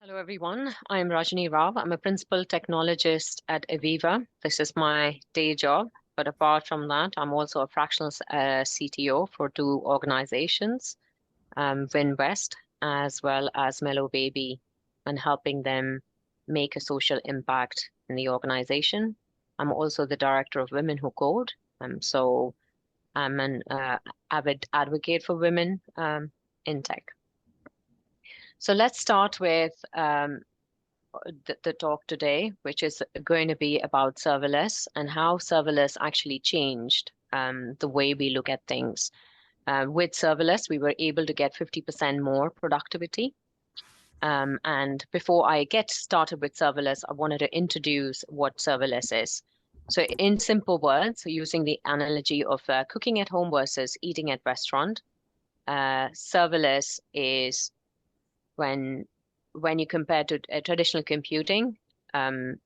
Hello, everyone. I'm Rajani Rao. I'm a principal technologist at AVEVA. This is my day job. But apart from that, I'm also a fractional CTO for two organizations, Winvest as well as Mellow Baby, and helping them make a social impact in the organization. I'm also the director of Women Who Code. So I'm an avid advocate for women in tech. So let's start with the talk today, which is going to be about serverless and how serverless actually changed the way we look at things. With serverless, we were able to get 50% more productivity. And before I get started with serverless, I wanted to introduce what serverless is. So in simple words, using the analogy of cooking at home versus eating at restaurant, serverless is when you compare to traditional computing,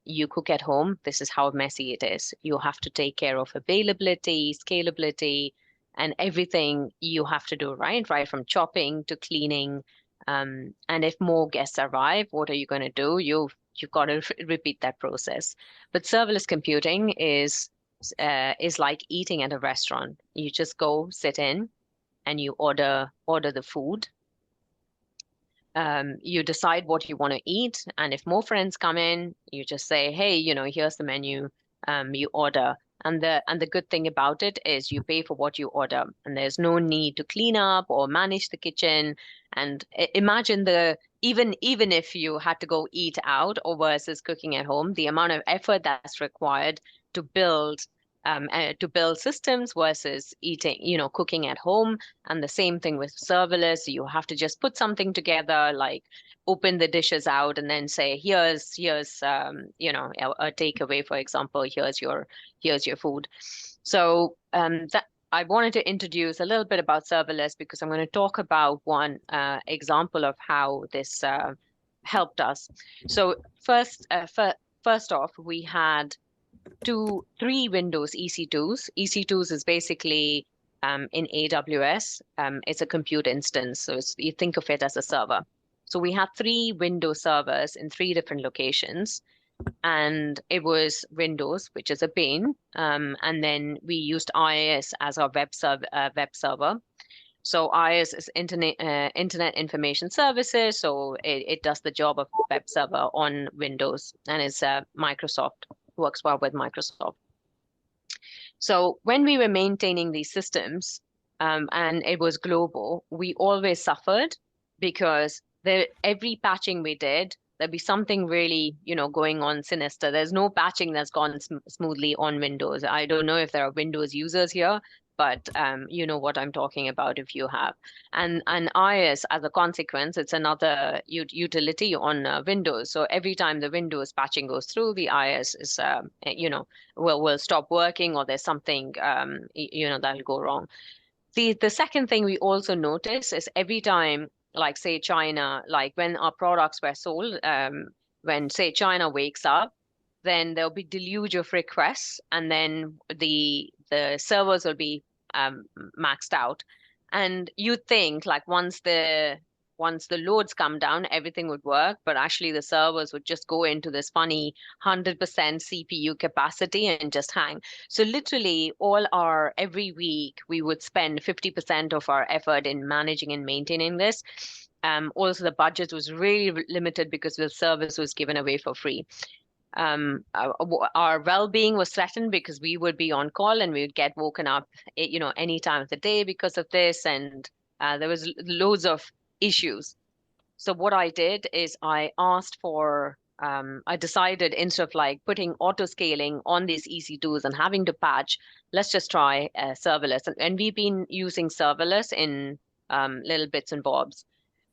you cook at home. This is how messy it is. You have to take care of availability, scalability, and everything you have to do, right? Right from chopping to cleaning. And if more guests arrive, what are you going to do? You've got to repeat that process. But serverless computing is like eating at a restaurant. You just go sit in and you order the food. You decide what you want to eat, and if more friends come in, you just say, hey, here's the menu. You order, and the good thing about it is you pay for what you order, and there's no need to clean up or manage the kitchen. And imagine even if you had to go eat out or versus cooking at home, the amount of effort that's required to build systems versus cooking at home. And the same thing with serverless. You have to just put something together, like open the dishes out and then say, here's a takeaway, for example, here's your food. So that I wanted to introduce a little bit about serverless because I'm going to talk about one example of how this helped us. So first off, we had three Windows EC2s. EC2s is basically in AWS, it's a compute instance. So you think of it as a server. So we had three Windows servers in three different locations. And it was Windows, which is a pain. And then we used IIS as our web server. So IIS is Internet Information Services. So it does the job of web server on Windows, and it's Microsoft, works well with Microsoft. So when we were maintaining these systems, and it was global, we always suffered because every patching we did, there'd be something really, going on sinister. There's no patching that's gone smoothly on Windows. I don't know if there are Windows users here, but you know what I'm talking about if you have. And IIS, as a consequence, it's another utility on Windows. So every time the Windows patching goes through, the IIS is, will stop working, or there's something, that'll go wrong. The second thing we also notice is every time, like say China, like when our products were sold, when say China wakes up, then there'll be deluge of requests, and then the servers will be maxed out. And you think like once the loads come down, everything would work, but actually the servers would just go into this funny 100% CPU capacity and just hang. So literally every week we would spend 50% of our effort in managing and maintaining this. Also the budget was really limited because the service was given away for free. Our well-being was threatened because we would be on call and we would get woken up, any time of the day because of this, and there was loads of issues. So what I did is I decided instead of like putting auto scaling on these EC2s and having to patch, let's just try serverless. And we've been using serverless in little bits and bobs.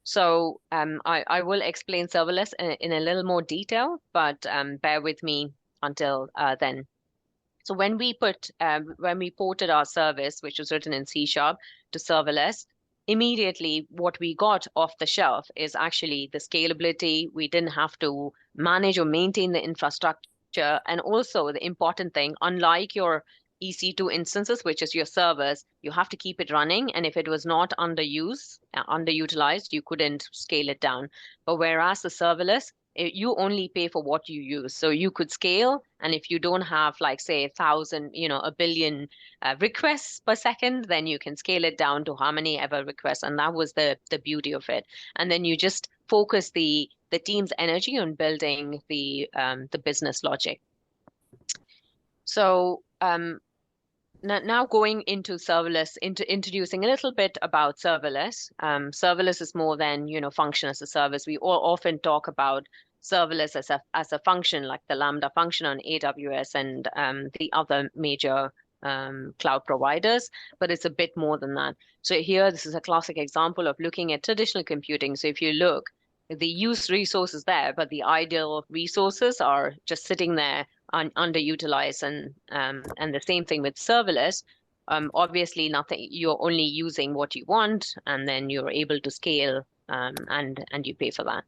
So I will explain serverless in a little more detail, but bear with me until then. So when we ported our service, which was written in C# to serverless, immediately what we got off the shelf is actually the scalability. We didn't have to manage or maintain the infrastructure. And also the important thing, unlike your EC2 instances, which is your servers, you have to keep it running. And if it was not underutilized, you couldn't scale it down. But whereas the serverless, you only pay for what you use. So you could scale, and if you don't have like say 1,000, a billion requests per second, then you can scale it down to how many ever requests. And that was the beauty of it. And then you just focus the team's energy on building the business logic. So now going into serverless, introducing a little bit about serverless. Serverless is more than function as a service. We all often talk about serverless as a function, like the Lambda function on AWS and the other major cloud providers, but it's a bit more than that. So here, this is a classic example of looking at traditional computing. So if you look, the use resources there, but the ideal resources are just sitting there underutilized, and the same thing with serverless. Obviously, nothing. You're only using what you want, and then you're able to scale, and you pay for that.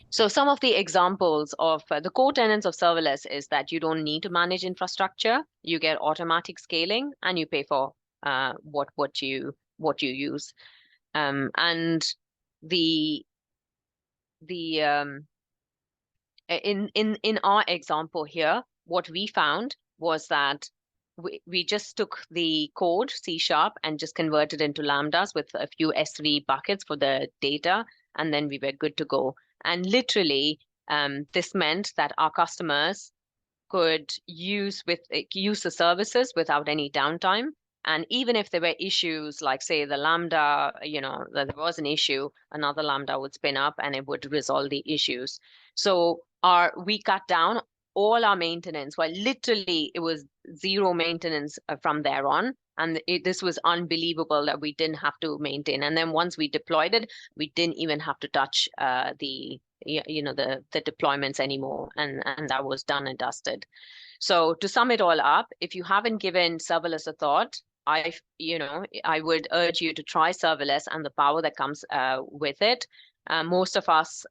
So some of the examples of the core tenets of serverless is that you don't need to manage infrastructure. You get automatic scaling, and you pay for what you use. And in our example here, what we found was that we just took the code C# and just converted into Lambdas with a few S3 buckets for the data, and then we were good to go. And literally, this meant that our customers could use the services without any downtime. And even if there were issues, like say the Lambda, that there was an issue, another Lambda would spin up and it would resolve the issues. So we cut down all our maintenance, while literally it was zero maintenance from there on. And this was unbelievable that we didn't have to maintain. And then once we deployed it, we didn't even have to touch the deployments anymore. And that was done and dusted. So to sum it all up, if you haven't given serverless a thought, I would urge you to try serverless and the power that comes with it. Most of us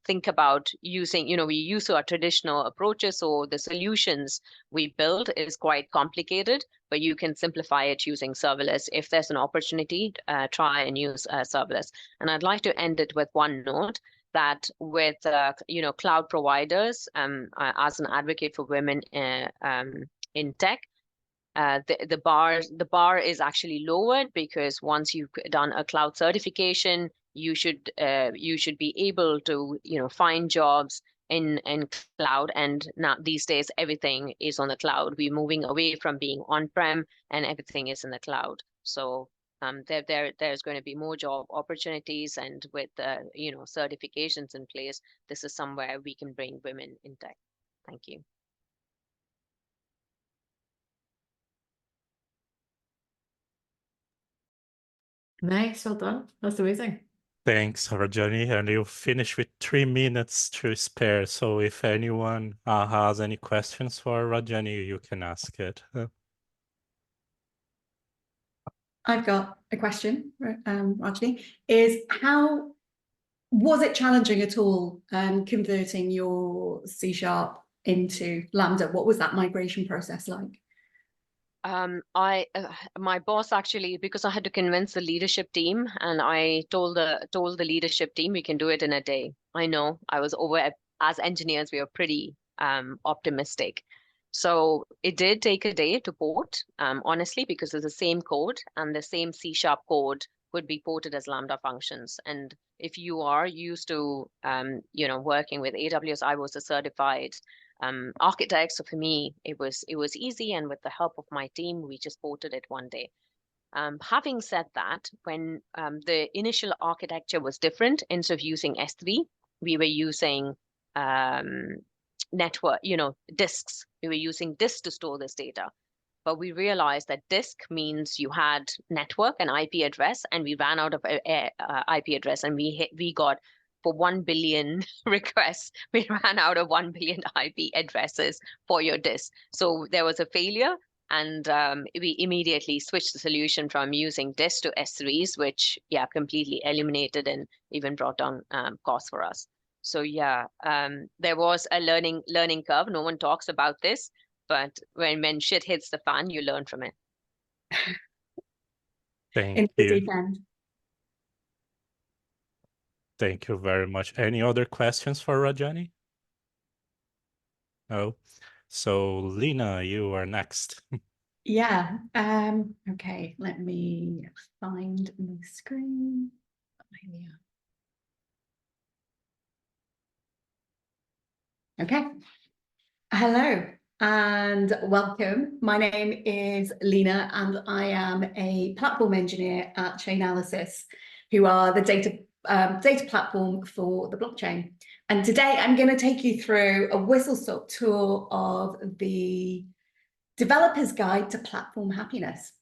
think about using, we use our traditional approaches, so the solutions we build is quite complicated, but you can simplify it using serverless. If there's an opportunity, try and use serverless. And I'd like to end it with one note that with cloud providers, as an advocate for women in tech, the bar is actually lowered, because once you've done a cloud certification, you should be able to find jobs in cloud. And now these days everything is on the cloud. We're moving away from being on-prem, and everything is in the cloud. So there's going to be more job opportunities, and with certifications in place, this is somewhere we can bring women in tech. Thank you. Nice, well done. That's amazing. Thanks, Rajani. And you finish with 3 minutes to spare. So if anyone has any questions for Rajani, you can ask it. I've got a question, Rajani. Was it challenging at all converting your C# into Lambda? What was that migration process like? My boss actually, because I had to convince the leadership team, and I told the leadership team we can do it in a day. I know as engineers, we are pretty optimistic. So it did take a day to port, honestly, because it's the same code, and the same C# code could be ported as Lambda functions. And if you are used to working with AWS, I was a certified architect, so for me it was easy, and with the help of my team, we just ported it one day. Having said that, when the initial architecture was different, instead of using S3, we were using network, disks. We were using disks to store this data. But we realized that disk means you had network and IP address, and we ran out of IP address, and we got, for 1 billion requests, we ran out of 1 billion IP addresses for your disk. So there was a failure, and we immediately switched the solution from using disk to S3s, which completely eliminated and even brought down costs for us. So there was a learning curve. No one talks about this, but when shit hits the fan, you learn from it. Thank the you. deep end. Thank you very much. Any other questions for Rajani? No. So Leena, you are next. Yeah. Okay, let me find my screen. Here we are. Okay. Hello and welcome. My name is Leena and I am a platform engineer at Chainalysis, who are the data platform for the blockchain. And today I'm going to take you through a whistle-stop tour of the Developer's Guide to Platform Happiness.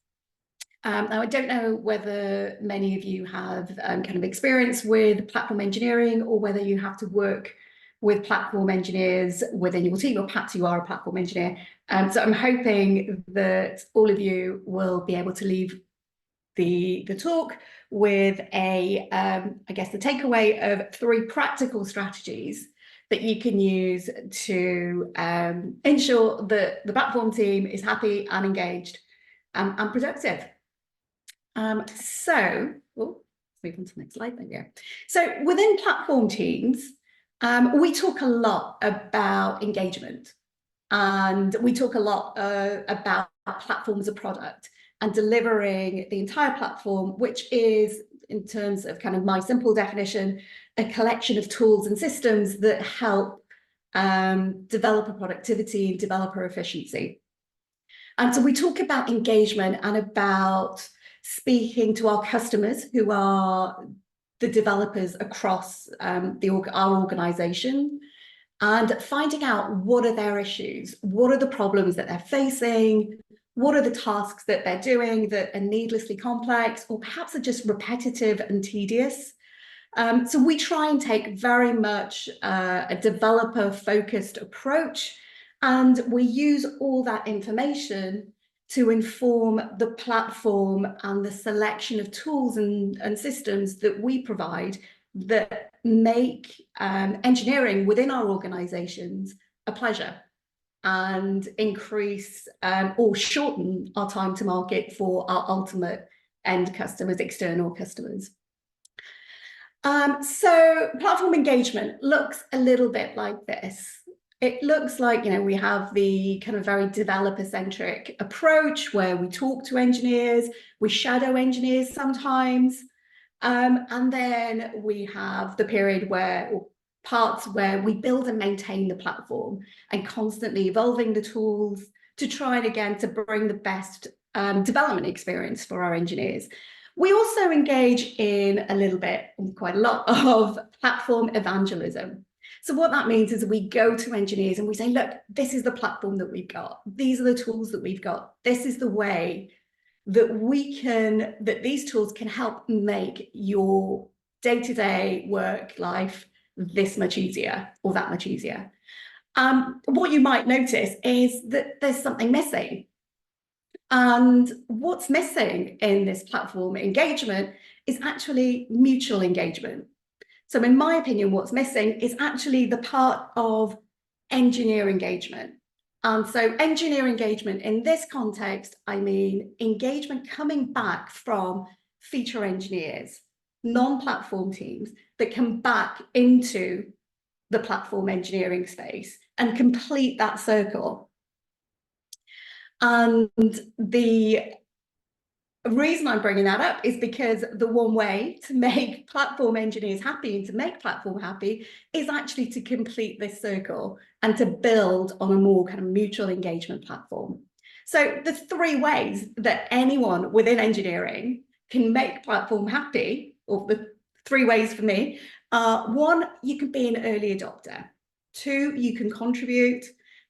Now, I don't know whether many of you have kind of experience with platform engineering or whether you have to work with platform engineers within your team, or perhaps you are a platform engineer. So I'm hoping that all of you will be able to leave the talk with I guess the takeaway of 3 practical strategies that you can use to ensure that the platform team is happy and engaged and productive. So, let's move on to the next slide. There we go. So within platform teams, we talk a lot about engagement, and we talk a lot about platform as a product and delivering the entire platform, which is, in terms of kind of my simple definition, a collection of tools and systems that help developer productivity and developer efficiency. And so we talk about engagement and about speaking to our customers, who are the developers across our organization, and finding out what are their issues, what are the problems that they're facing, what are the tasks that they're doing that are needlessly complex or perhaps are just repetitive and tedious. So we try and take very much a developer-focused approach, and we use all that information to inform the platform and the selection of tools and systems that we provide that make engineering within our organizations a pleasure and increase or shorten our time to market for our ultimate end customers, external customers. So platform engagement looks a little bit like this. It looks like, we have the kind of very developer-centric approach where we talk to engineers, we shadow engineers sometimes, and then we have the period or parts where we build and maintain the platform and constantly evolving the tools to try and, again, to bring the best development experience for our engineers. We also engage in quite a lot of platform evangelism. So what that means is we go to engineers and we say, look, this is the platform that we've got. These are the tools that we've got. This is the way that these tools can help make your day-to-day work life this much easier or that much easier. What you might notice is that there's something missing. And what's missing in this platform engagement is actually mutual engagement. So in my opinion, what's missing is actually the part of engineer engagement. And so engineer engagement in this context, I mean engagement coming back from feature engineers, non-platform teams that come back into the platform engineering space and complete that circle. And the reason I'm bringing that up is because the one way to make platform engineers happy and to make platform happy is actually to complete this circle and to build on a more kind of mutual engagement platform. So the 3 ways that anyone within engineering can make platform happy, or the 3 ways for me, are 1, you can be an early adopter. 2, you can contribute.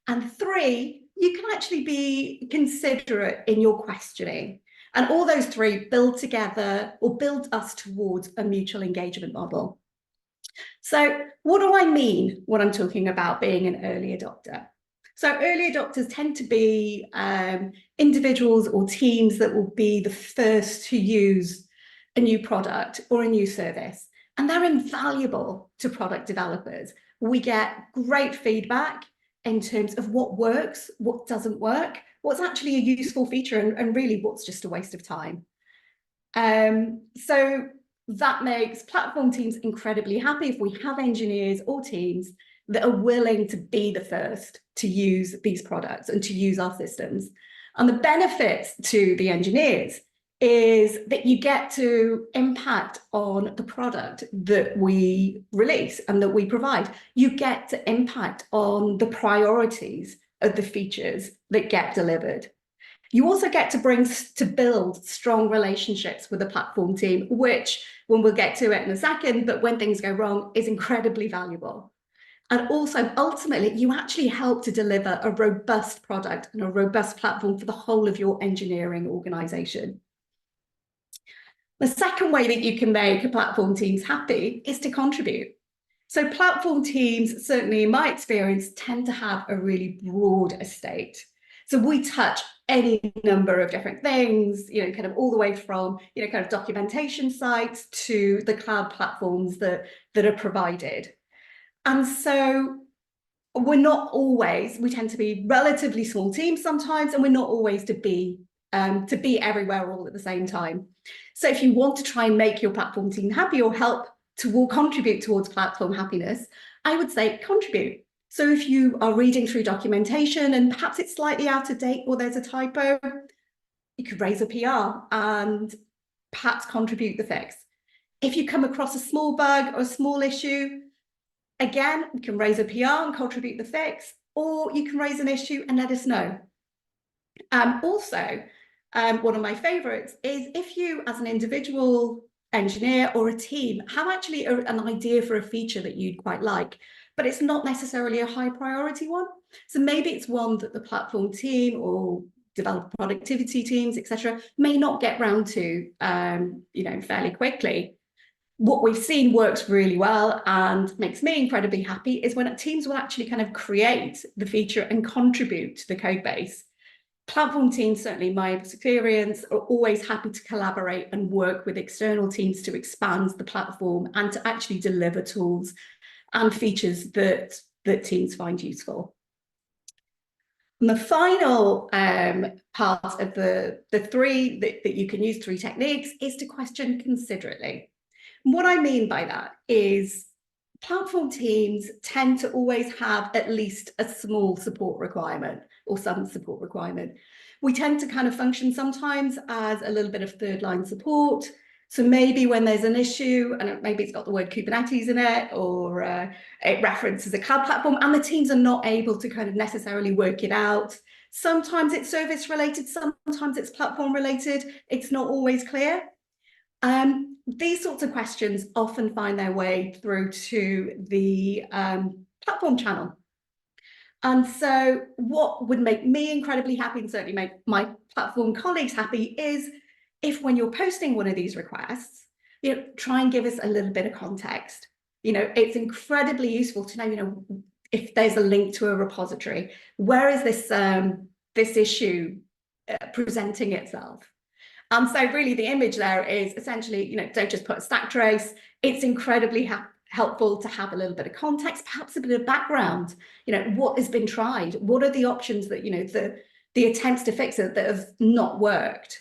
And 3, you can actually be considerate in your questioning. And all those 3 build together or build us towards a mutual engagement model. So what do I mean when I'm talking about being an early adopter? So early adopters tend to be individuals or teams that will be the first to use a new product or a new service. And they're invaluable to product developers. We get great feedback. in terms of what works, what doesn't work, what's actually a useful feature, and really what's just a waste of time. So that makes platform teams incredibly happy if we have engineers or teams that are willing to be the first to use these products and to use our systems. And the benefits to the engineers is that you get to impact on the product that we release and that we provide. You get to impact on the priorities of the features that get delivered. You also get to build strong relationships with the platform team, which, when we'll get to it in a second, but when things go wrong, is incredibly valuable. And also, ultimately, you actually help to deliver a robust product and a robust platform for the whole of your engineering organization. The second way that you can make platform teams happy is to contribute. So platform teams, certainly in my experience, tend to have a really broad estate. So we touch any number of different things, kind of all the way from, kind of documentation sites to the cloud platforms that are provided. And so we tend to be relatively small teams sometimes, and we're not always to be everywhere all at the same time. So if you want to try and make your platform team happy or contribute towards platform happiness, I would say contribute. So if you are reading through documentation and perhaps it's slightly out of date or there's a typo, you could raise a PR and perhaps contribute the fix. If you come across a small bug or a small issue, again, you can raise a PR and contribute the fix, or you can raise an issue and let us know. Also, one of my favorites is if you, as an individual engineer or a team, have actually an idea for a feature that you'd quite like, but it's not necessarily a high priority one. So maybe it's one that the platform team or developer productivity teams, etc., may not get round to, fairly quickly. What we've seen works really well and makes me incredibly happy is when teams will actually kind of create the feature and contribute to the code base. Platform teams, certainly in my experience, are always happy to collaborate and work with external teams to expand the platform and to actually deliver tools and features that teams find useful. And the final part of the three that you can use, 3 techniques, is to question considerately. And what I mean by that is platform teams tend to always have at least a small support requirement or some support requirement. We tend to kind of function sometimes as a little bit of third line support. So maybe when there's an issue and maybe it's got the word Kubernetes in it, or it references a cloud platform and the teams are not able to kind of necessarily work it out. Sometimes it's service related, sometimes it's platform related. It's not always clear. These sorts of questions often find their way through to the platform channel. And so what would make me incredibly happy and certainly make my platform colleagues happy is if when you're posting one of these requests, try and give us a little bit of context. It's incredibly useful to know, if there's a link to a repository, where is this issue presenting itself? And so really the image there is essentially, don't just put a stack trace. It's incredibly helpful to have a little bit of context, perhaps a bit of background, what has been tried, what are the options that, the attempts to fix it that have not worked.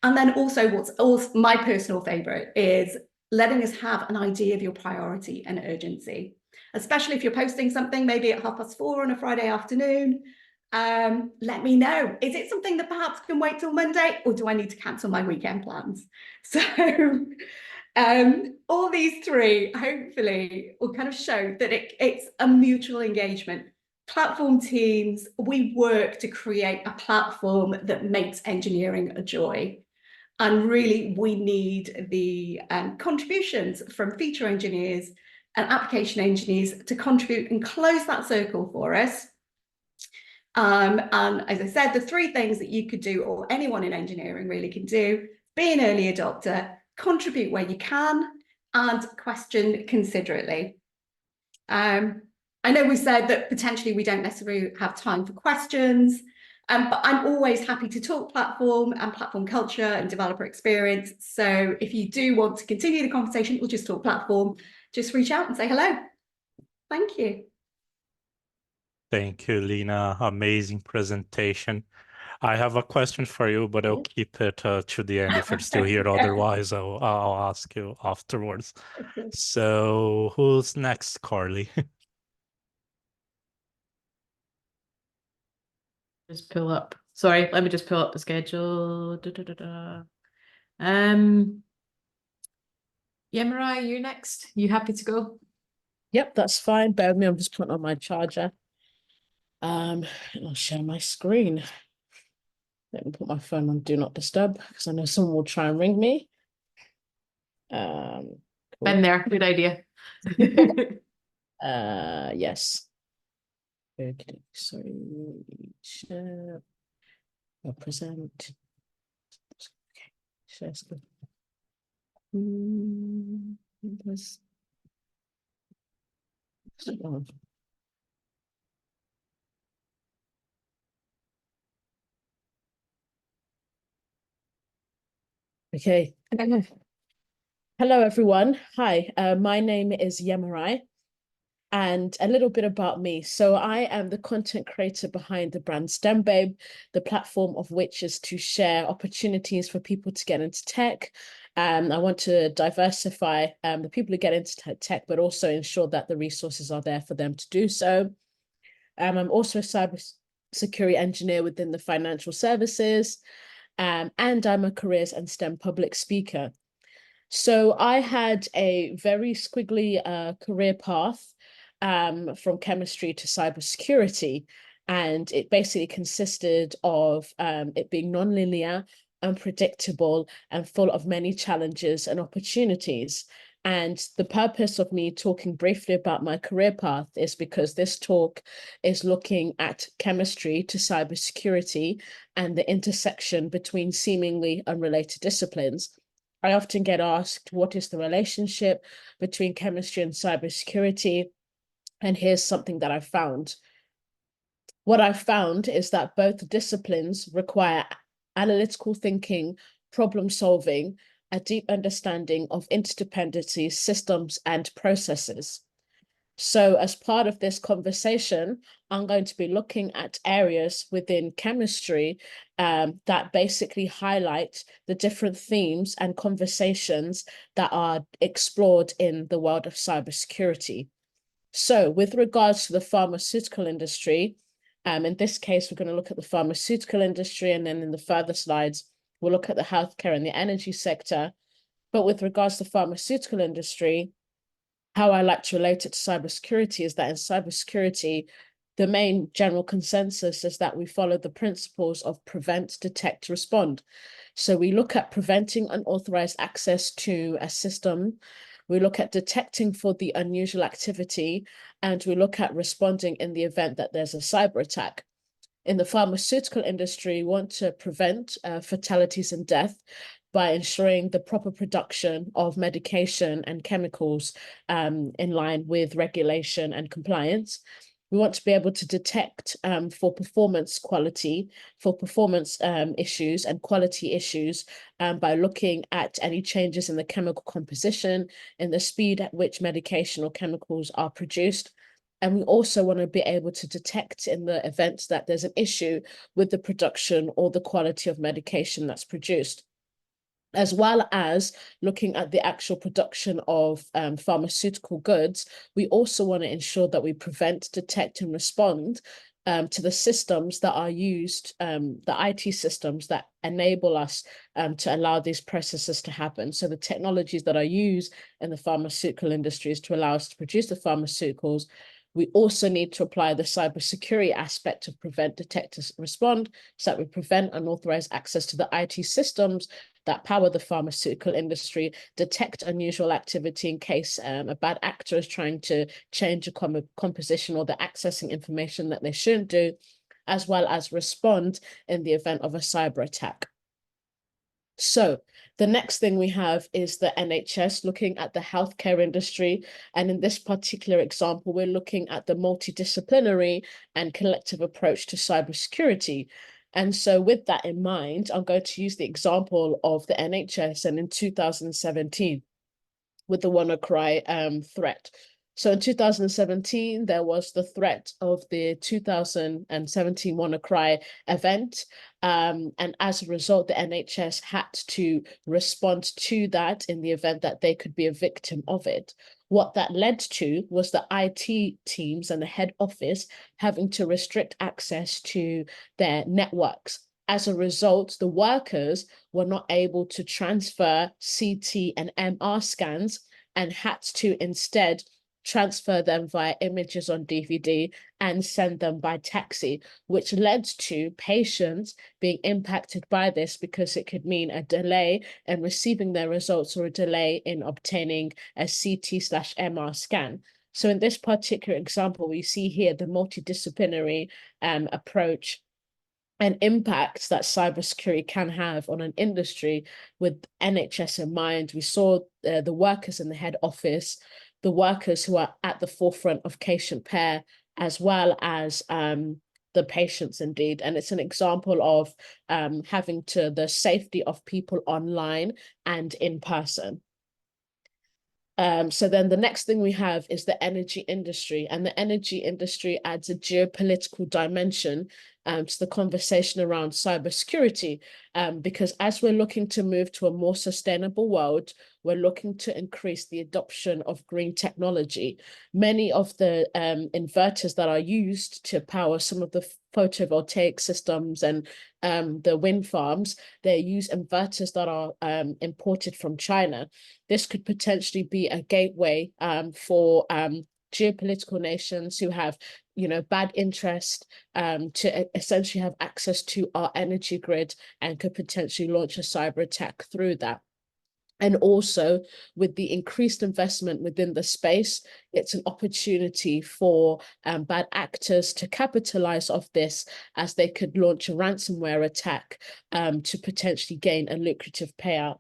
And then also what's also my personal favorite is letting us have an idea of your priority and urgency, especially if you're posting something maybe at 4:30 on a Friday afternoon. Let me know, is it something that perhaps can wait till Monday, or do I need to cancel my weekend plans? So all these 3 hopefully will kind of show that it's a mutual engagement. Platform teams, we work to create a platform that makes engineering a joy. And really, we need the contributions from feature engineers and application engineers to contribute and close that circle for us. And as I said, the 3 things that you could do, or anyone in engineering really can do: be an early adopter, contribute where you can, and question considerately. I know we said that potentially we don't necessarily have time for questions, but I'm always happy to talk platform and platform culture and developer experience. So if you do want to continue the conversation or just talk platform, just reach out and say hello. Thank you. Thank you, Leena. Amazing presentation. I have a question for you, but I'll keep it to the end if you're still here. Otherwise, I'll ask you afterwards. So who's next, Carly? Just pull up. Sorry, let me just pull up the schedule. Yemurai, you next. You happy to go? Yep, that's fine. Bear with me, I'm just putting on my charger. And I'll share my screen. Let me put my phone on Do Not Disturb because I know someone will try and ring me. Cool. Been there, good idea. Yes. Okay, sorry. Share. I'll present. Okay, share screen. Okay. Hello, everyone. Hi, my name is Yemurai. And a little bit about me. So I am the content creator behind the brand STEM Babe, the platform of which is to share opportunities for people to get into tech. I want to diversify the people who get into tech, but also ensure that the resources are there for them to do so. I'm also a cybersecurity engineer within the financial services, and I'm a careers and STEM public speaker. So I had a very squiggly career path from chemistry to cybersecurity. And it basically consisted of it being non-linear, unpredictable, and full of many challenges and opportunities. And the purpose of me talking briefly about my career path is because this talk is looking at chemistry to cybersecurity and the intersection between seemingly unrelated disciplines. I often get asked, what is the relationship between chemistry and cybersecurity? And here's something that I found. What I found is that both disciplines require analytical thinking, problem solving, a deep understanding of interdependencies, systems, and processes. So as part of this conversation, I'm going to be looking at areas within chemistry that basically highlight the different themes and conversations that are explored in the world of cybersecurity. So with regards to the pharmaceutical industry, in this case, we're going to look at the pharmaceutical industry, and then in the further slides, we'll look at the healthcare and the energy sector. But with regards to the pharmaceutical industry, how I like to relate it to cybersecurity is that in cybersecurity, the main general consensus is that we follow the principles of prevent, detect, respond. So we look at preventing unauthorized access to a system, we look at detecting for the unusual activity, and we look at responding in the event that there's a cyber attack. In the pharmaceutical industry, we want to prevent fatalities and death by ensuring the proper production of medication and chemicals in line with regulation and compliance. We want to be able to detect for performance quality, for performance issues and quality issues by looking at any changes in the chemical composition, in the speed at which medication or chemicals are produced. And we also want to be able to detect in the event that there's an issue with the production or the quality of medication that's produced, as well as looking at the actual production of pharmaceutical goods. We also want to ensure that we prevent, detect, and respond to the systems that are used, the IT systems that enable us to allow these processes to happen. So the technologies that are used in the pharmaceutical industries to allow us to produce the pharmaceuticals. We also need to apply the cybersecurity aspect of prevent, detect, respond, so that we prevent unauthorized access to the IT systems that power the pharmaceutical industry, detect unusual activity in case a bad actor is trying to change a composition or they're accessing information that they shouldn't do, as well as respond in the event of a cyber attack. So the next thing we have is the NHS looking at the healthcare industry. And in this particular example, we're looking at the multidisciplinary and collective approach to cybersecurity. And so with that in mind, I'm going to use the example of the NHS and in 2017 with the WannaCry threat. So in 2017, there was the threat of the 2017 WannaCry event. And as a result, the NHS had to respond to that in the event that they could be a victim of it. What that led to was the IT teams and the head office having to restrict access to their networks. As a result, the workers were not able to transfer CT and MR scans and had to instead transfer them via images on DVD and send them by taxi, which led to patients being impacted by this because it could mean a delay in receiving their results or a delay in obtaining a CT/MR scan. So in this particular example, we see here the multidisciplinary approach and impacts that cybersecurity can have on an industry with NHS in mind. We saw the workers in the head office, the workers who are at the forefront of patient care, as well as the patients indeed. And it's an example of having to the safety of people online and in person. So then the next thing we have is the energy industry, and the energy industry adds a geopolitical dimension to the conversation around cybersecurity, because as we're looking to move to a more sustainable world, we're looking to increase the adoption of green technology. Many of the inverters that are used to power some of the photovoltaic systems and the wind farms, they use inverters that are imported from China. This could potentially be a gateway for geopolitical nations who have, bad interest to essentially have access to our energy grid and could potentially launch a cyber attack through that. And also with the increased investment within the space, it's an opportunity for bad actors to capitalize off this, as they could launch a ransomware attack to potentially gain a lucrative payout.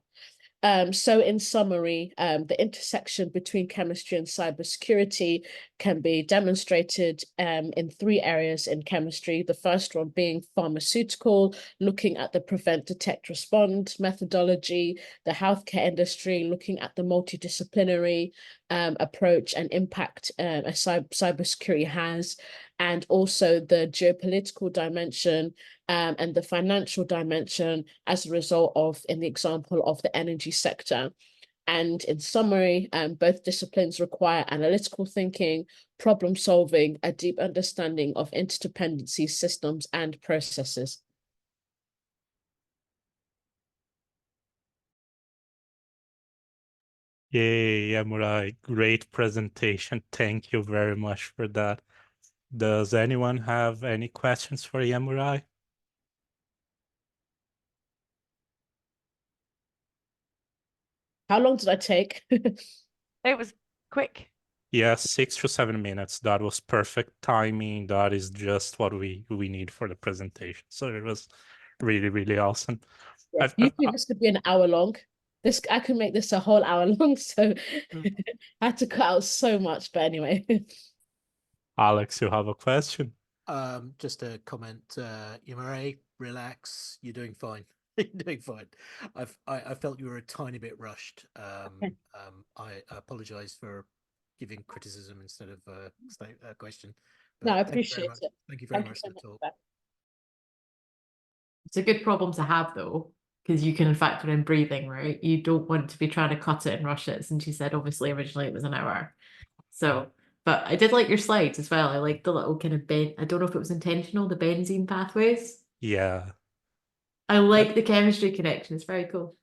So in summary, the intersection between chemistry and cybersecurity can be demonstrated in 3 areas in chemistry. The first one being pharmaceutical, looking at the prevent, detect, respond methodology, the healthcare industry, looking at the multidisciplinary approach and impact cybersecurity has, and also the geopolitical dimension and the financial dimension as a result of, in the example of the energy sector. And in summary, both disciplines require analytical thinking, problem solving, a deep understanding of interdependency systems and processes. Yay, Yemurai, great presentation. Thank you very much for that. Does anyone have any questions for Yemurai? How long did I take? It was quick. Yeah, 6 to 7 minutes. That was perfect timing. That is just what we need for the presentation. So it was really, really awesome. Yeah, usually this could be an hour long. I could make this a whole hour long, so I had to cut out so much. But anyway. Alex, you have a question? Just a comment, Yemurai, relax, you're doing fine. You're doing fine. I felt you were a tiny bit rushed. I apologize for giving criticism instead of a question. No, I appreciate it. Thank you very much for the talk. It's a good problem to have though, because you can factor in breathing, right? You don't want to be trying to cut it and rush it. And she said, obviously, originally it was an hour. So, but I did like your slides as well. I like the little kind of I don't know if it was intentional, the benzene pathways. Yeah. I like the chemistry connection. It's very cool.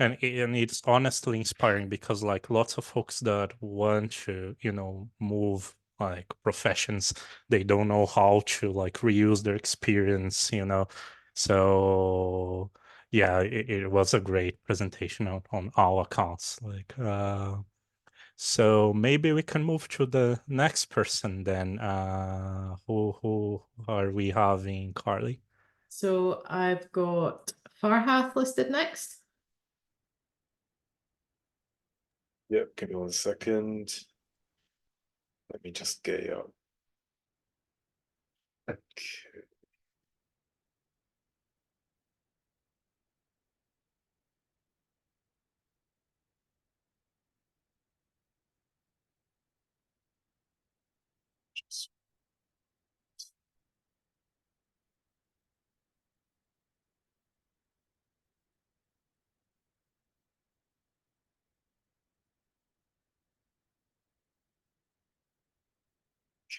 And it's honestly inspiring, because like lots of folks that want to, move like professions, they don't know how to like reuse their experience, So yeah, it was a great presentation on all accounts. So maybe we can move to the next person then. Who are we having, Carly? So I've got Farhath listed next. Yep, give me 1 second. Let me just get it up. Okay.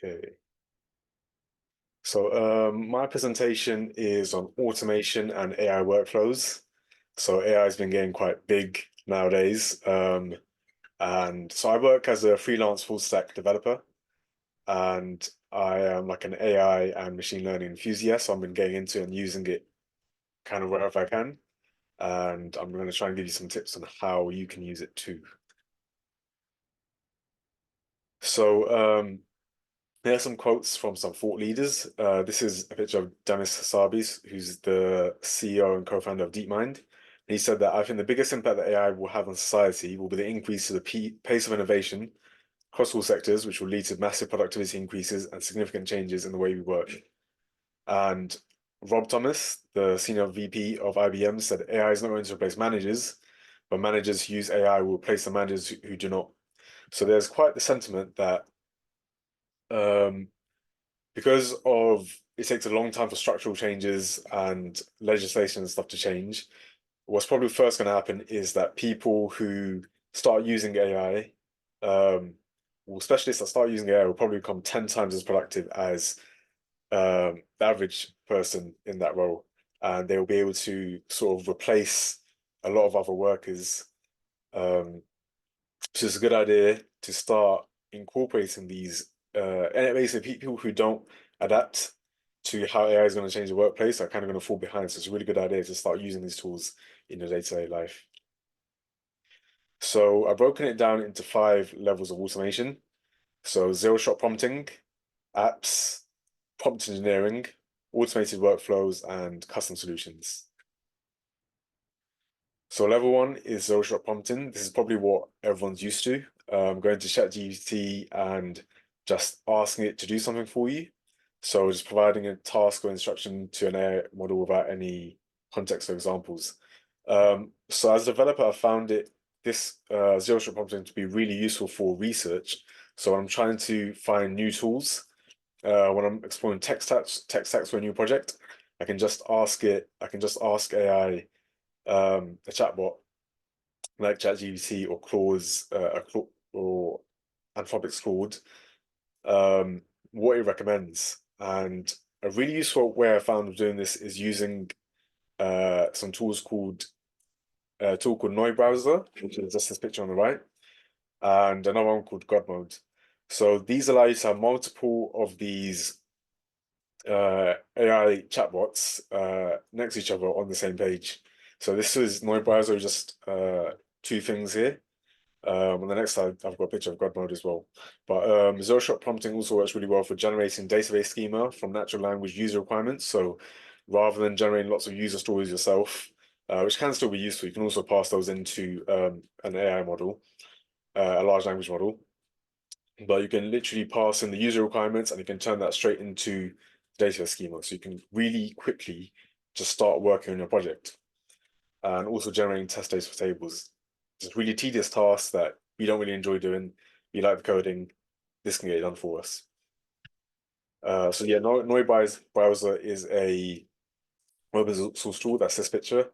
Okay. So my presentation is on automation and AI workflows. So AI has been getting quite big nowadays. And so I work as a freelance full stack developer, and I am like an AI and machine learning enthusiast. So I've been getting into and using it kind of wherever I can. And I'm going to try and give you some tips on how you can use it too. So there are some quotes from some thought leaders. This is a picture of Demis Hassabis, who's the CEO and co-founder of DeepMind. He said that I think the biggest impact that AI will have on society will be the increase to the pace of innovation across all sectors, which will lead to massive productivity increases and significant changes in the way we work. And Rob Thomas, the senior VP of IBM, said AI is not going to replace managers, but managers who use AI will replace the managers who do not. So there's quite the sentiment that because of it takes a long time for structural changes and legislation and stuff to change, what's probably first going to happen is that people who start using AI, well, specialists that start using AI will probably become 10 times as productive as the average person in that role. And they will be able to sort of replace a lot of other workers. So it's a good idea to start incorporating these and basically people who don't adapt to how AI is going to change the workplace are kind of going to fall behind. So it's a really good idea to start using these tools in your day-to-day life. So I've broken it down into 5 levels of automation. So zero-shot prompting, apps, prompt engineering, automated workflows, and custom solutions. So level 1 is zero-shot prompting. This is probably what everyone's used to. Going to ChatGPT and just asking it to do something for you. So just providing a task or instruction to an AI model without any context or examples. So as a developer, I found this zero-shot prompting to be really useful for research. So I'm trying to find new tools. When I'm exploring tech stacks for a new project, I can just ask AI, a chatbot like ChatGPT or or Anthropic's Claude, what it recommends. And a really useful way I found of doing this is using some tools called a tool called Noi Browser, which is just this picture on the right, and another one called God Mode. So these allow you to have multiple of these AI chatbots next to each other on the same page. So this is Noi Browser, just 2 things here. On the next slide, I've got a picture of God Mode as well. But zero-shot prompting also works really well for generating database schema from natural language user requirements. So rather than generating lots of user stories yourself, which can still be useful, you can also pass those into an AI model, a large language model. But you can literally pass in the user requirements and you can turn that straight into data schema. So you can really quickly just start working on your project. And also generating test data for tables. Just really tedious tasks that we don't really enjoy doing. We like the coding. This can get it done for us. So yeah, Noi Browser is a open source tool. That's this picture.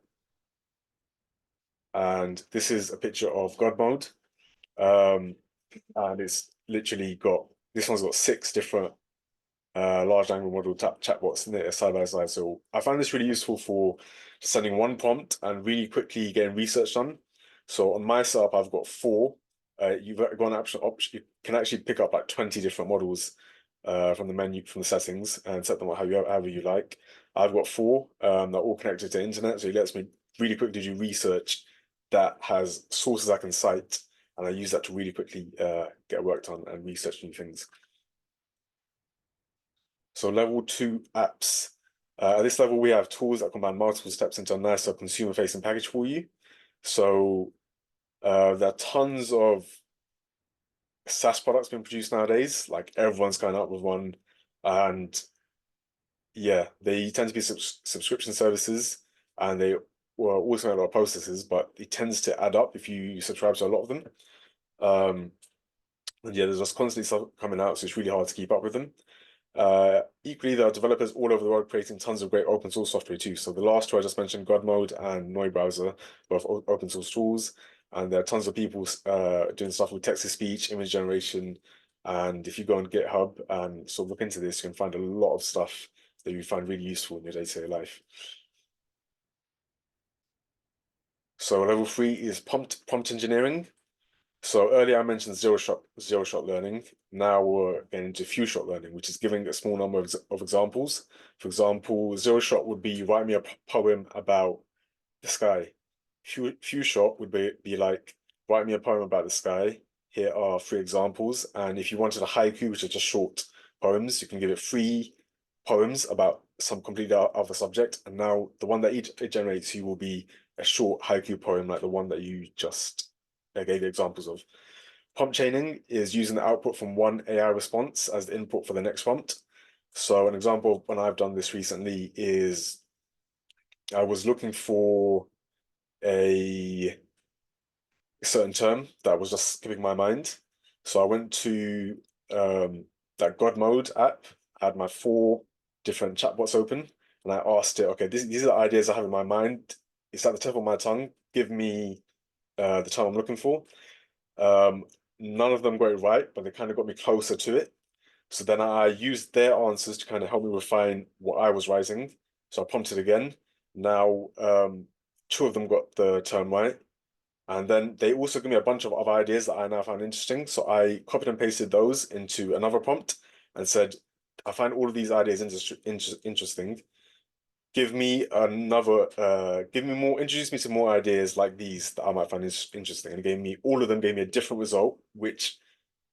And this is a picture of God Mode. And it's literally this one's got 6 different large language model chatbots in it side by side. So I find this really useful for sending one prompt and really quickly getting research done. So on my setup, I've got 4. You've got an option. You can actually pick up like 20 different models from the menu, from the settings, and set them up however you like. I've got 4 that are all connected to the internet, so it lets me really quickly do research that has sources I can cite, and I use that to really quickly get work done and research new things. So level 2 apps. At this level, we have tools that combine multiple steps into a nicer consumer-facing package for you. So there are tons of SaaS products being produced nowadays. Like everyone's coming up with one, and yeah, they tend to be subscription services, and they also have a lot of processes, but it tends to add up if you subscribe to a lot of them. And yeah, there's just constantly stuff coming out, so it's really hard to keep up with them. Equally, there are developers all over the world creating tons of great open source software too. So the last two I just mentioned, Godmode and Noi Browser, both open source tools. And there are tons of people doing stuff with text-to-speech, image generation. And if you go on GitHub and sort of look into this, you can find a lot of stuff that you find really useful in your day-to-day life. So level 3 is prompt engineering. So earlier I mentioned zero-shot learning. Now we're getting into few-shot learning, which is giving a small number of examples. For example, zero-shot would be write me a poem about the sky. Few-shot would be like write me a poem about the sky. Here are 3 examples. And if you wanted a haiku, which are just short poems, you can give it 3 poems about some completely other subject. And now the one that it generates you will be a short haiku poem like the one that you just gave examples of. Prompt chaining is using the output from one AI response as the input for the next prompt. So an example of when I've done this recently is I was looking for a certain term that was just skipping my mind. So I went to that Godmode app, had my 4 different chatbots open, and I asked it, okay, these are the ideas I have in my mind. It's at the tip of my tongue. Give me the term I'm looking for. None of them got it right, but they kind of got me closer to it. So then I used their answers to kind of help me refine what I was writing. So I prompted again. Now, 2 of them got the term right. And then they also give me a bunch of other ideas that I now found interesting. So I copied and pasted those into another prompt and said, I find all of these ideas interesting. Give me introduce me to more ideas like these that I might find interesting. And all of them gave me a different result, which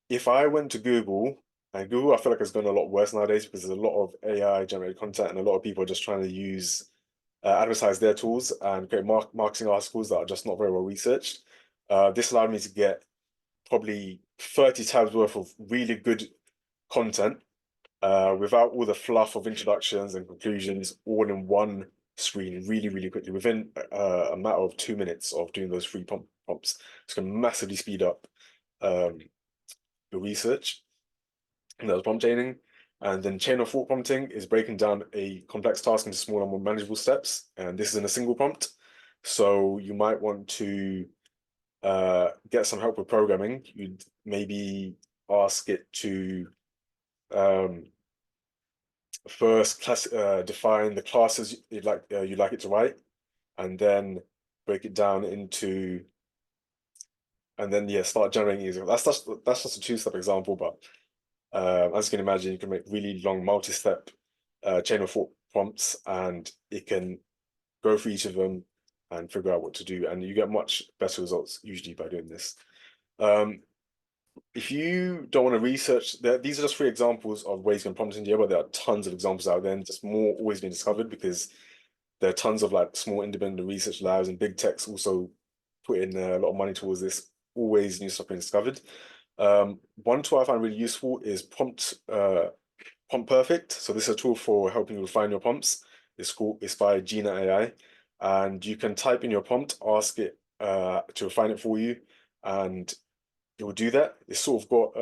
if I went to Google, and Google I feel like has gone a lot worse nowadays because there's a lot of AI generated content and a lot of people are just trying to advertise their tools and create marketing articles that are just not very well researched. This allowed me to get probably 30 tabs worth of really good content without all the fluff of introductions and conclusions, all in one screen really, really quickly within a matter of 2 minutes of doing those 3 prompts. It's going to massively speed up your research. And that was prompt chaining. And then chain of thought prompting is breaking down a complex task into smaller, more manageable steps. And this is in a single prompt. So you might want to get some help with programming. You'd maybe ask it to first define the classes you'd like it to write, and then break it down into, and then start generating easy. That's just a 2-step example, but as you can imagine, you can make really long multi-step chain of thought prompts, and it can go through each of them and figure out what to do, and you get much better results usually by doing this. If you don't want to research, these are just 3 examples of ways you can prompt engineer, but there are tons of examples out there, and just more always being discovered because there are tons of like small independent research labs and big techs also put in a lot of money towards this. Always new stuff being discovered. One tool I find really useful is Prompt Perfect. So this is a tool for helping you refine your prompts. It's by Gina AI, and you can type in your prompt, ask it to refine it for you, and it will do that. It's sort of got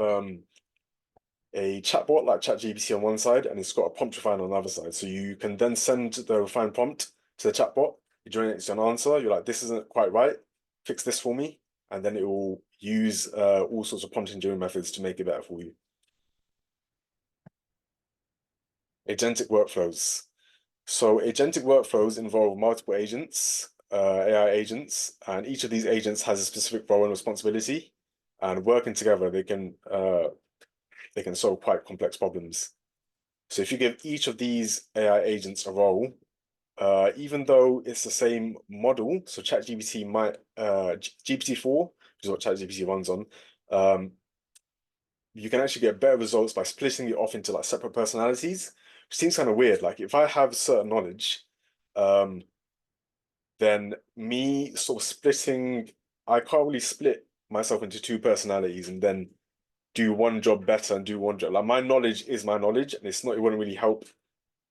a chatbot like ChatGPT on one side, and it's got a prompt refiner on the other side. So you can then send the refined prompt to the chatbot. It generates an answer. You're like, this isn't quite right. Fix this for me, and then it will use all sorts of prompt engineering methods to make it better for you. Agentic workflows. So agentic workflows involve multiple agents, AI agents, and each of these agents has a specific role and responsibility. And working together, they can solve quite complex problems. So if you give each of these AI agents a role, even though it's the same model, so ChatGPT might GPT-4, which is what ChatGPT runs on, you can actually get better results by splitting it off into like separate personalities, which seems kind of weird. Like if I have certain knowledge, then me sort of splitting, I can't really split myself into 2 personalities and then do one job better and do one job. Like my knowledge is my knowledge, and it wouldn't really help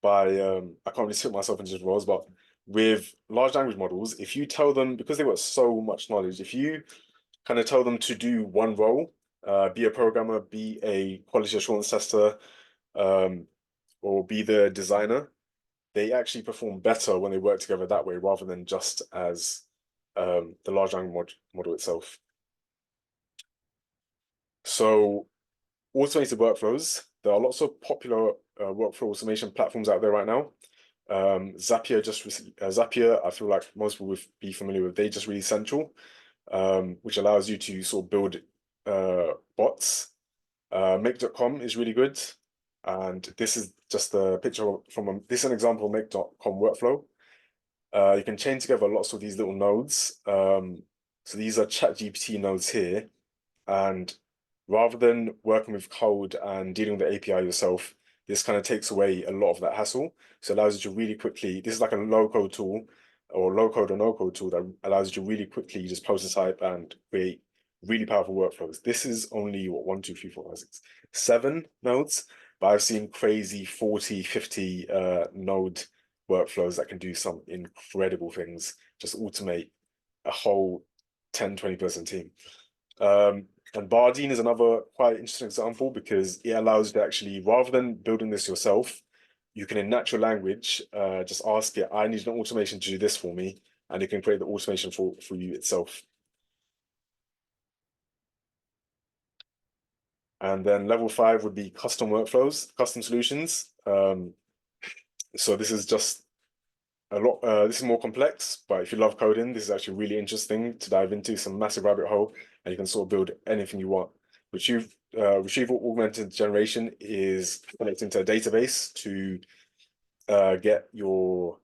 by I can't really split myself into different roles. But with large language models, if you tell them, because they've got so much knowledge, if you kind of tell them to do one role, be a programmer, be a quality assurance tester, or be the designer, they actually perform better when they work together that way rather than just as the large language model itself. So automated workflows, there are lots of popular workflow automation platforms out there right now. Zapier Zapier, I feel like most people would be familiar with. They just released Central, which allows you to sort of build bots. Make.com is really good. And this is just a picture from this is an example of Make.com workflow. You can chain together lots of these little nodes. So these are ChatGPT nodes here. And rather than working with code and dealing with the API yourself, this kind of takes away a lot of that hassle. So it allows you to really quickly, this is like a low-code tool or low-code or no-code tool that allows you to really quickly just prototype and create really powerful workflows. This is only, what, 1, 2, 3, 4, 5, 6, 7 nodes, but I've seen crazy 40, 50 node workflows that can do some incredible things, just automate a whole 10, 20 person team. And Bardine is another quite interesting example because it allows you to actually, rather than building this yourself, you can in natural language just ask it, I need an automation to do this for me, and it can create the automation for you itself. And then level 5 would be custom workflows, custom solutions. So this is just a lot, this is more complex, but if you love coding, this is actually really interesting to dive into, some massive rabbit hole, and you can sort of build anything you want. Retrieval augmented generation is connecting to a database to get you're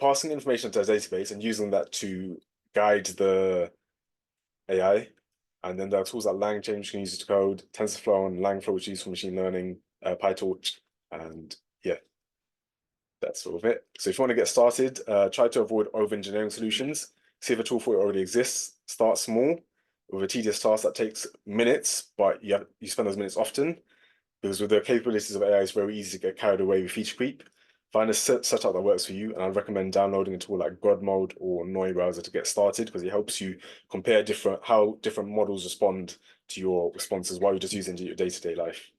passing information to a database and using that to guide the AI. And then there are tools like LangChain, which you can use to code, TensorFlow and LangFlow, which is used for machine learning, PyTorch, and yeah, that's sort of it. So if you want to get started, try to avoid over-engineering solutions. See if a tool for it already exists. Start small with a tedious task that takes minutes, but you spend those minutes often. Because with the capabilities of AI, it's very easy to get carried away with feature creep. Find a setup that works for you, and I'd recommend downloading a tool like God Mode or Noi Browser to get started, because it helps you compare how different models respond to your responses while you're just using it in your day-to-day life.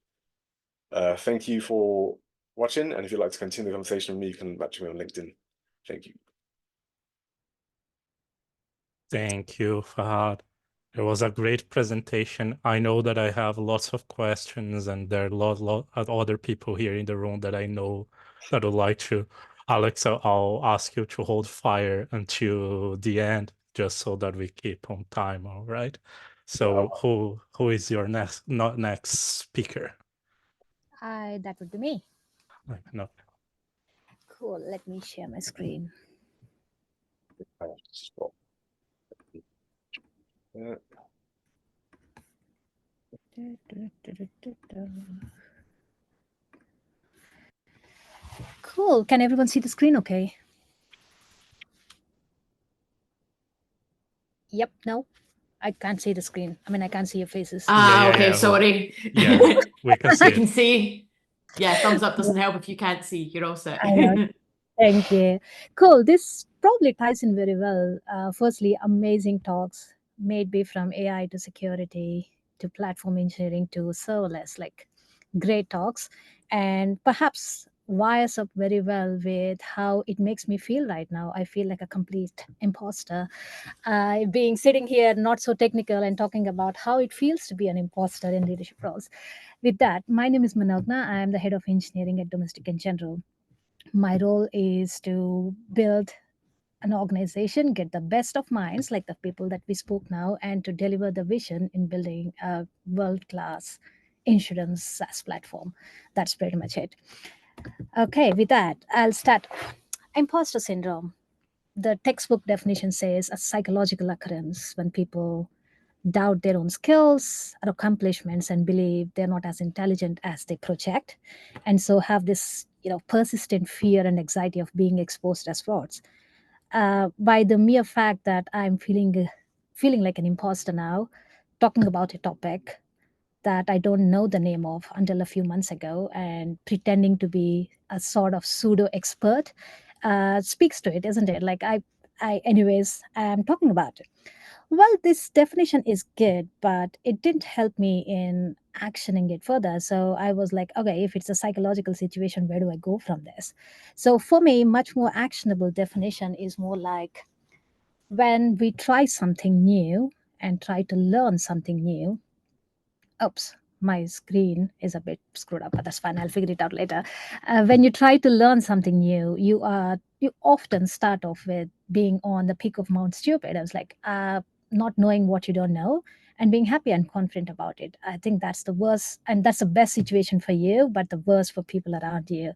Thank you for watching, and if you'd like to continue the conversation with me, you can match me on LinkedIn. Thank you. Thank you, Farhath. It was a great presentation. I know that I have lots of questions, and there are a lot of other people here in the room that I know that would like to. Alex, I'll ask you to hold fire until the end, just so that we keep on time, all right? So who is your next speaker? That would be me. No. Cool. Let me share my screen. Cool. Can everyone see the screen okay? Yep. No, I can't see the screen. I mean, I can't see your faces. Okay, sorry. Yeah, we can see I can see. Yeah, thumbs up doesn't help if you can't see. You're all set. Thank you. Cool. This probably ties in very well. Firstly, amazing talks made be from AI to security to platform engineering to serverless, like great talks, and perhaps wires up very well with how it makes me feel right now. I feel like a complete imposter, being sitting here not so technical and talking about how it feels to be an imposter in leadership roles. With that, my name is Manogna. I am the head of engineering at Domestic and General. My role is to build an organization, get the best of minds, like the people that we spoke now, and to deliver the vision in building a world-class insurance SaaS platform. That's pretty much it. Okay, with that, I'll start. Imposter syndrome. The textbook definition says a psychological occurrence when people doubt their own skills or accomplishments and believe they're not as intelligent as they project, and so have this persistent fear and anxiety of being exposed as frauds. By the mere fact that I'm feeling like an imposter now, talking about a topic that I don't know the name of until a few months ago, and pretending to be a sort of pseudo expert speaks to it, isn't it? Like anyways, I'm talking about it. Well, this definition is good, but it didn't help me in actioning it further. So I was like, okay, if it's a psychological situation, where do I go from this? So for me, much more actionable definition is more like when we try something new and try to learn something new. Oops, my screen is a bit screwed up, but that's fine. I'll figure it out later. When you try to learn something new, you often start off with being on the peak of Mount Stupid. I was like, not knowing what you don't know and being happy and confident about it. I think that's the worst, and that's the best situation for you, but the worst for people around you.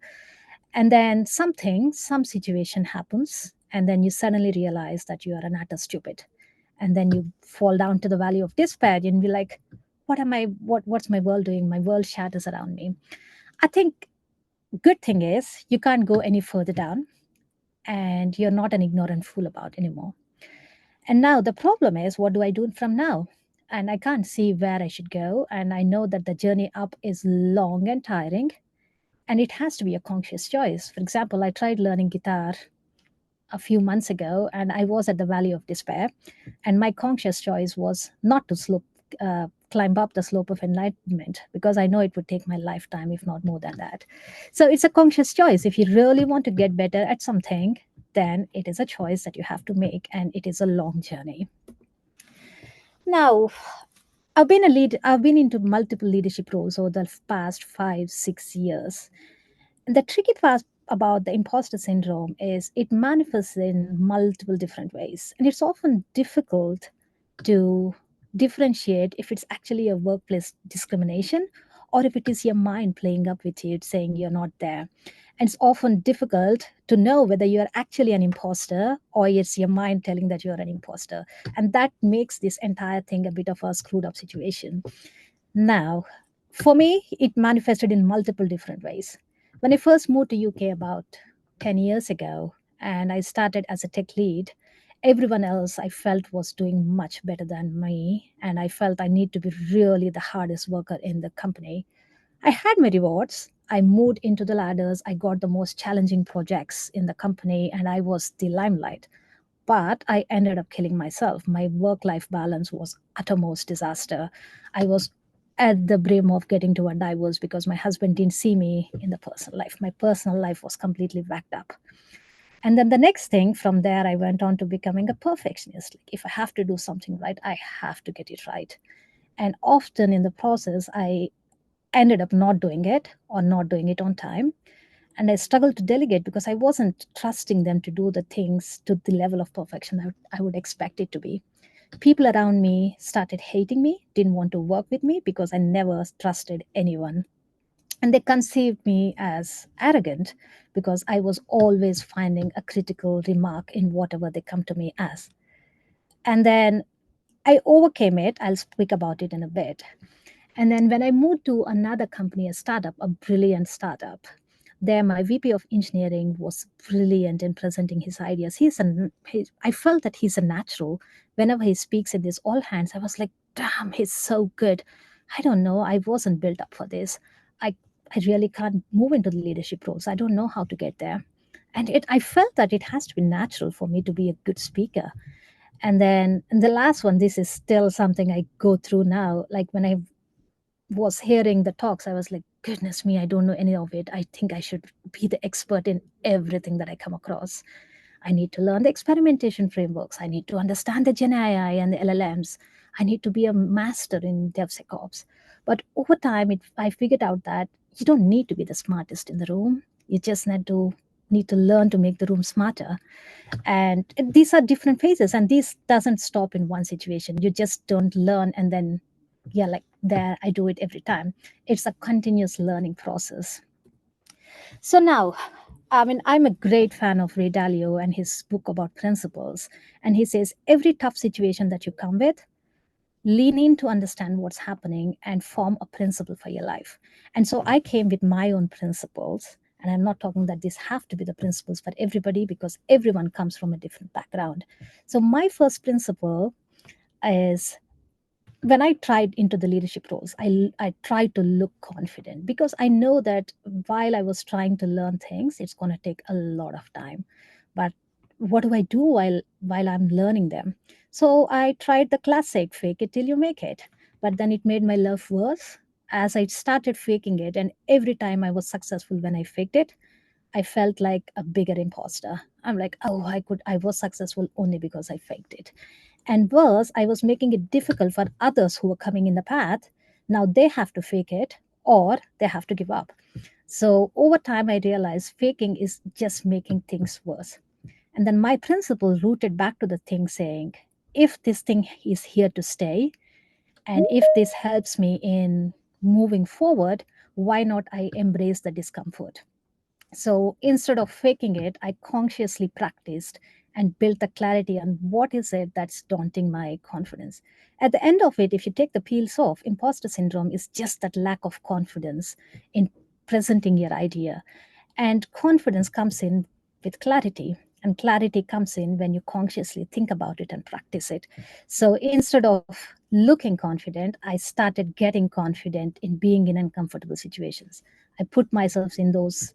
And then some situation happens, and then you suddenly realize that you are an utter stupid. And then you fall down to the valley of despair and be like, what's my world doing? My world shatters around me. I think good thing is you can't go any further down and you're not an ignorant fool about anymore. And now the problem is, what do I do from now? And I can't see where I should go. And I know that the journey up is long and tiring, and it has to be a conscious choice. For example, I tried learning guitar a few months ago, and I was at the valley of despair. And my conscious choice was not to climb up the slope of enlightenment, because I know it would take my lifetime, if not more than that. So it's a conscious choice. If you really want to get better at something, then it is a choice that you have to make, and it is a long journey. Now, I've been into multiple leadership roles over the past 5-6 years. The tricky part about the imposter syndrome is it manifests in multiple different ways, and it's often difficult to differentiate if it's actually a workplace discrimination or if it is your mind playing up with you, saying you're not there. And it's often difficult to know whether you're actually an imposter or it's your mind telling that you're an imposter. And that makes this entire thing a bit of a screwed up situation. Now, for me, it manifested in multiple different ways. When I first moved to UK about 10 years ago, and I started as a tech lead, everyone else I felt was doing much better than me, and I felt I need to be really the hardest worker in the company. I had my rewards. I moved into the ladders. I got the most challenging projects in the company, and I was the limelight. But I ended up killing myself. My work-life balance was uttermost disaster. I was at the brim of getting to a divorce because my husband didn't see me in the personal life. My personal life was completely backed up. And then the next thing from there, I went on to becoming a perfectionist. Like, if I have to do something right, I have to get it right. And often in the process, I ended up not doing it or not doing it on time. And I struggled to delegate because I wasn't trusting them to do the things to the level of perfection I would expect it to be. People around me started hating me, didn't want to work with me because I never trusted anyone. And they conceived me as arrogant because I was always finding a critical remark in whatever they come to me as. And then I overcame it. I'll speak about it in a bit. And then when I moved to another company, a startup, a brilliant startup, there my VP of engineering was brilliant in presenting his ideas. I felt that he's a natural. Whenever he speaks in this all hands, I was like, damn, he's so good. I don't know. I wasn't built up for this. I really can't move into the leadership roles. I don't know how to get there. And I felt that it has to be natural for me to be a good speaker. And then the last one, this is still something I go through now. Like when I was hearing the talks, I was like, goodness me, I don't know any of it. I think I should be the expert in everything that I come across. I need to learn the experimentation frameworks. I need to understand the Gen AI and the LLMs. I need to be a master in DevSecOps. But over time, I figured out that you don't need to be the smartest in the room. You just need to learn to make the room smarter. And these are different phases, and this doesn't stop in one situation. You just don't learn and then, yeah, like there, I do it every time. It's a continuous learning process. So now, I'm a great fan of Ray Dalio and his book about principles. And he says, every tough situation that you come with, lean in to understand what's happening and form a principle for your life. And so I came with my own principles. And I'm not talking that these have to be the principles for everybody, because everyone comes from a different background. So my first principle is, when I tried into the leadership roles, I tried to look confident, because I know that while I was trying to learn things, it's going to take a lot of time. But what do I do while I'm learning them? So I tried the classic fake it till you make it, but then it made my life worse as I started faking it. And every time I was successful when I faked it, I felt like a bigger imposter. I'm like, oh, I was successful only because I faked it. And worse, I was making it difficult for others who were coming in the path. Now they have to fake it or they have to give up. So over time, I realized faking is just making things worse. And then my principle rooted back to the thing saying, if this thing is here to stay, and if this helps me in moving forward, why not I embrace the discomfort? So instead of faking it, I consciously practiced and built the clarity on what is it that's daunting my confidence. At the end of it, if you take the peels off, imposter syndrome is just that lack of confidence in presenting your idea. And confidence comes in with clarity. And clarity comes in when you consciously think about it and practice it. So instead of looking confident, I started getting confident in being in uncomfortable situations. I put myself in those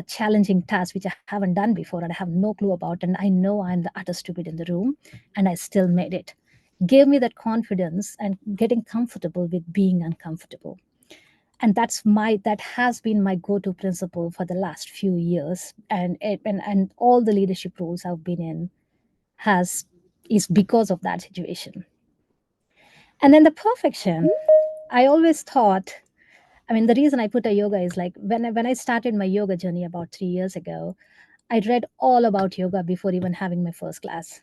challenging tasks which I haven't done before and I have no clue about, and I know I'm the utter stupid in the room, and I still made it. Gave me that confidence and getting comfortable with being uncomfortable. And that has been my go-to principle for the last few years, and all the leadership roles I've been in is because of that situation. And then the perfection, I always thought, I mean, the reason I put a yoga is like when I started my yoga journey about 3 years ago, I read all about yoga before even having my first class.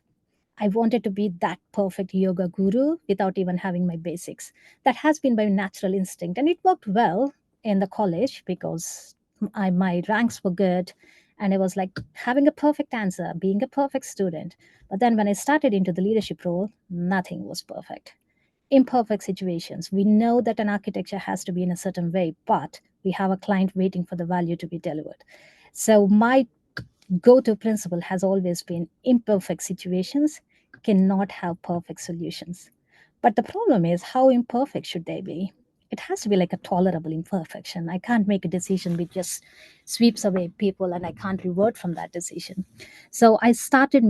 I wanted to be that perfect yoga guru without even having my basics. That has been my natural instinct. And it worked well in the college because my ranks were good. And it was like having a perfect answer, being a perfect student. But then when I started into the leadership role, nothing was perfect. Imperfect situations. We know that an architecture has to be in a certain way, but we have a client waiting for the value to be delivered. So my go-to principle has always been imperfect situations cannot have perfect solutions. But the problem is, how imperfect should they be? It has to be like a tolerable imperfection. I can't make a decision which just sweeps away people and I can't revert from that decision. So I started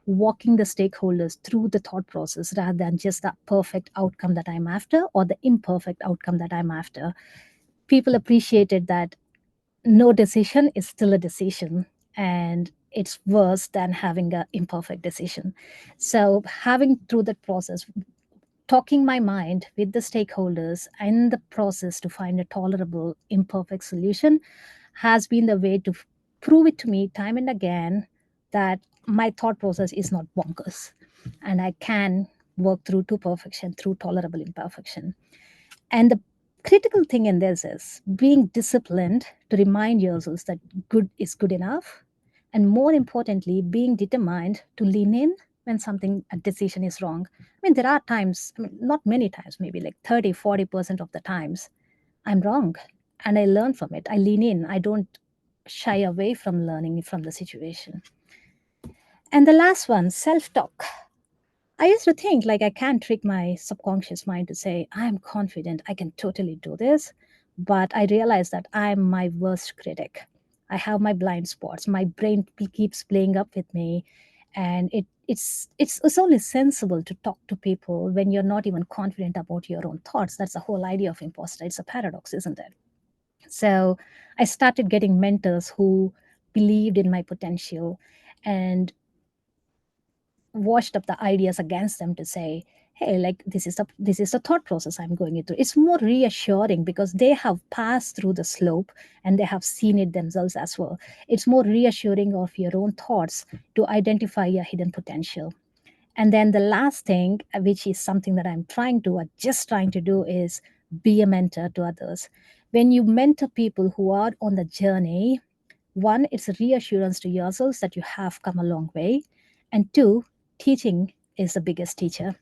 walking the stakeholders through the thought process rather than just the perfect outcome that I'm after or the imperfect outcome that I'm after. People appreciated that no decision is still a decision, and it's worse than having an imperfect decision. So having through that process, talking my mind with the stakeholders in the process to find a tolerable imperfect solution has been the way to prove it to me time and again that my thought process is not bonkers and I can work through to perfection through tolerable imperfection. And the critical thing in this is being disciplined to remind yourselves that good is good enough. And more importantly, being determined to lean in when a decision is wrong. I mean, there are times, not many times, maybe like 30, 40% of the times, I'm wrong. And I learn from it. I lean in. I don't shy away from learning from the situation. And the last one, self-talk. I used to think like I can't trick my subconscious mind to say, I'm confident, I can totally do this. But I realized that I'm my worst critic. I have my blind spots. My brain keeps playing up with me. And it's only sensible to talk to people when you're not even confident about your own thoughts. That's the whole idea of imposter. It's a paradox, isn't it? So I started getting mentors who believed in my potential and washed up the ideas against them to say, hey, like this is the thought process I'm going through. It's more reassuring because they have passed through the slope and they have seen it themselves as well. It's more reassuring of your own thoughts to identify your hidden potential. And then the last thing, which is something that I'm just trying to do, is be a mentor to others. When you mentor people who are on the journey, one, it's a reassurance to yourselves that you have come a long way. And two, teaching is the biggest teacher.